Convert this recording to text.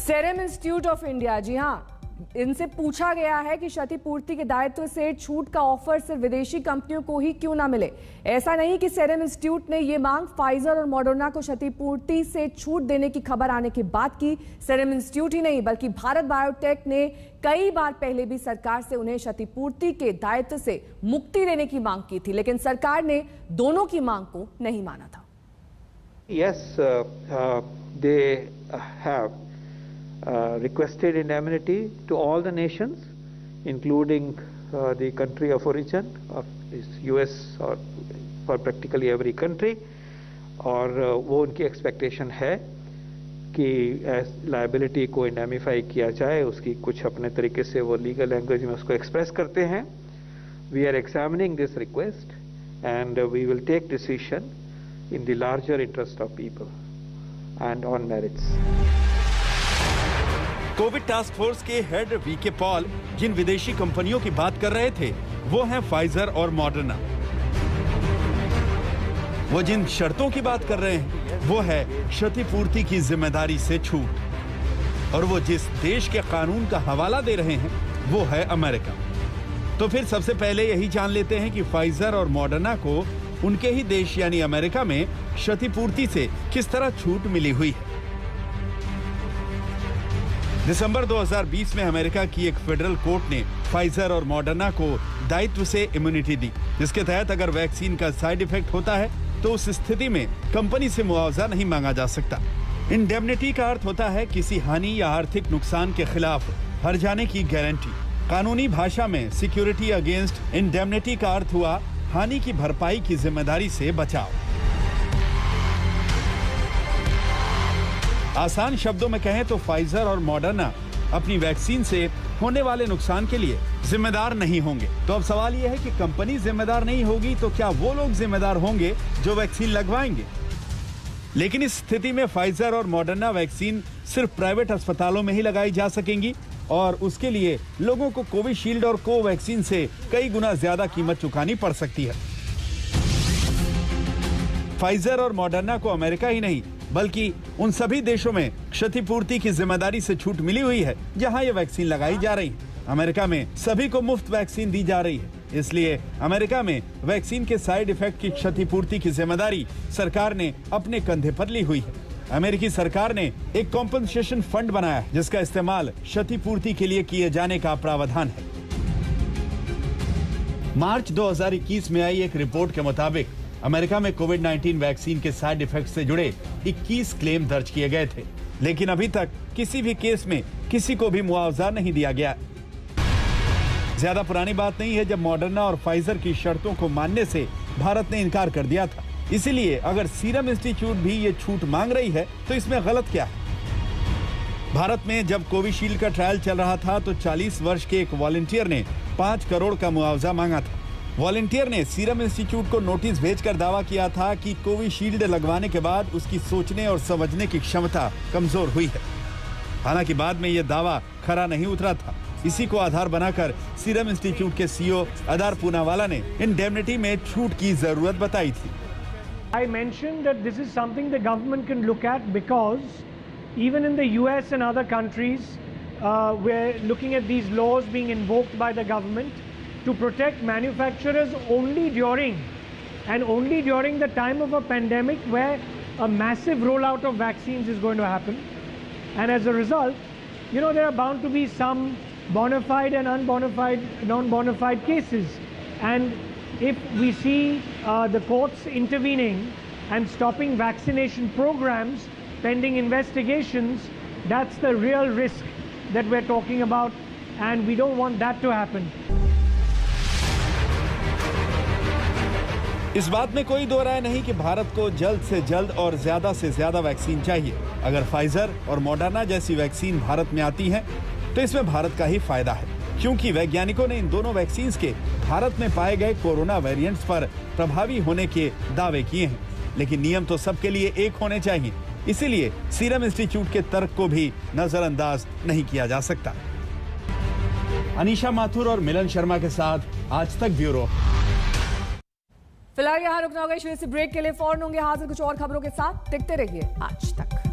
Serum institute of India, जी हाँ, इनसे पूछा गया है कि क्षतिपूर्ति के दायित्व से छूट का ऑफर सिर्फ विदेशी कंपनियों को ही क्यों ना मिले। ऐसा नहीं कि सेरम इंस्टीट्यूट ने ये मांग फाइजर और मॉडर्ना को क्षतिपूर्ति से छूट देने की खबर आने के बाद की। सेरम इंस्टीट्यूट ही नहीं बल्कि भारत बायोटेक ने कई बार पहले भी सरकार से उन्हें क्षतिपूर्ति के दायित्व से मुक्ति देने की मांग की थी, लेकिन सरकार ने दोनों की मांग को नहीं माना था। Yes, they have requested indemnity to all the nations, including the country of origin of US or for practically every country, और वो उनकी एक्सपेक्टेशन है कि लायबिलिटी को इंडेमिफाई किया जाए। उसकी कुछ अपने तरीके से वो लीगल लैंग्वेज में उसको एक्सप्रेस करते हैं। We are examining this request and we will take decision in the larger interest of people and on merits. Covid task force के हेड वीके पॉल जिन विदेशी कंपनियों की बात कर रहे थे वो हैं फाइजर और मॉडर्ना। वो जिन शर्तों की बात कर रहे हैं वो है क्षतिपूर्ति की जिम्मेदारी से छूट, और वो जिस देश के कानून का हवाला दे रहे हैं वो है अमेरिका। तो फिर सबसे पहले यही जान लेते हैं कि फाइजर और मॉडर्ना को उनके ही देश यानी अमेरिका में क्षतिपूर्ति से किस तरह छूट मिली हुई है। दिसंबर 2020 में अमेरिका की एक फेडरल कोर्ट ने फाइजर और मॉडर्ना को दायित्व से इम्यूनिटी दी, जिसके तहत अगर वैक्सीन का साइड इफेक्ट होता है तो उस स्थिति में कंपनी से मुआवजा नहीं मांगा जा सकता। इंडेमनिटी का अर्थ होता है किसी हानि या आर्थिक नुकसान के खिलाफ हर जाने की गारंटी। कानूनी भाषा में सिक्योरिटी अगेंस्ट इंडेमनिटी का अर्थ हुआ हानि की भरपाई की जिम्मेदारी से बचाव। आसान शब्दों में कहें तो फाइजर और मॉडर्ना अपनी वैक्सीन से होने वाले नुकसान के लिए जिम्मेदार नहीं होंगे। तो अब सवाल यह है कि कंपनी जिम्मेदार नहीं होगी तो क्या वो लोग जिम्मेदार होंगे जो वैक्सीन लगवाएंगे? लेकिन इस स्थिति में फाइजर और मॉडर्ना वैक्सीन सिर्फ प्राइवेट अस्पतालों में ही लगाई जा सकेंगी, और उसके लिए लोगों को कोविशील्ड और कोवैक्सीन से कई गुना ज्यादा कीमत चुकानी पड़ सकती है। फाइजर और मॉडर्ना को अमेरिका ही नहीं बल्कि उन सभी देशों में क्षतिपूर्ति की जिम्मेदारी से छूट मिली हुई है जहां ये वैक्सीन लगाई जा रही है। अमेरिका में सभी को मुफ्त वैक्सीन दी जा रही है, इसलिए अमेरिका में वैक्सीन के साइड इफेक्ट की क्षतिपूर्ति की जिम्मेदारी सरकार ने अपने कंधे पर ली हुई है। अमेरिकी सरकार ने एक कॉम्पनसेशन फंड बनाया है जिसका इस्तेमाल क्षतिपूर्ति के लिए किए जाने का प्रावधान है। मार्च 2021 में आई एक रिपोर्ट के मुताबिक अमेरिका में कोविड-19 वैक्सीन के साइड इफेक्ट से जुड़े 21 क्लेम दर्ज किए गए थे, लेकिन अभी तक किसी भी केस में किसी को भी मुआवजा नहीं दिया गया। ज्यादा पुरानी बात नहीं है जब मॉडर्ना और फाइजर की शर्तों को मानने से भारत ने इनकार कर दिया था। इसीलिए अगर सीरम इंस्टीट्यूट भी ये छूट मांग रही है तो इसमें गलत क्या है? भारत में जब कोविशील्ड का ट्रायल चल रहा था तो 40 वर्ष के एक वॉलंटियर ने 5 करोड़ का मुआवजा मांगा था। वॉलंटियर ने सीरम इंस्टीट्यूट को नोटिस भेजकर दावा किया था कि कोविशील्ड लगवाने के बाद उसकी सोचने और समझने की क्षमता कमजोर हुई है। हालांकि बाद में यह दावा खरा नहीं उतरा था। इसी को आधार बनाकर सीरम इंस्टीट्यूट के सीईओ अदार पूनावाला ने इंडेमनिटी में छूट की जरूरत बताई थी। I mentioned that this is something the government can look at because even in the US and other countries, we're looking at these laws being invoked by the government to protect manufacturers only during the time of a pandemic where a massive rollout of vaccines is going to happen. And as a result, you know, there are bound to be some bona fide and non-bona fide cases. And if we see the courts intervening and stopping vaccination programs pending investigations, that's the real risk that we're talking about, and we don't want that to happen. इस बात में कोई दो राय नहीं कि भारत को जल्द से जल्द और ज्यादा से ज्यादा वैक्सीन चाहिए। अगर फाइजर और मॉडर्ना जैसी वैक्सीन भारत में आती हैं, तो इसमें भारत का ही फायदा है, क्योंकि वैज्ञानिकों ने इन दोनों वैक्सीन के भारत में पाए गए कोरोना वेरिएंट्स पर प्रभावी होने के दावे किए हैं। लेकिन नियम तो सबके लिए एक होने चाहिए, इसीलिए सीरम इंस्टीट्यूट के तर्क को भी नजरअंदाज नहीं किया जा सकता। अनीशा माथुर और मिलन शर्मा के साथ आज तक ब्यूरो। फिलहाल यहाँ रुकना होगा, इस ब्रेक के लिए फौरन होंगे हाजिर कुछ और खबरों के साथ। देखते रहिए आज तक।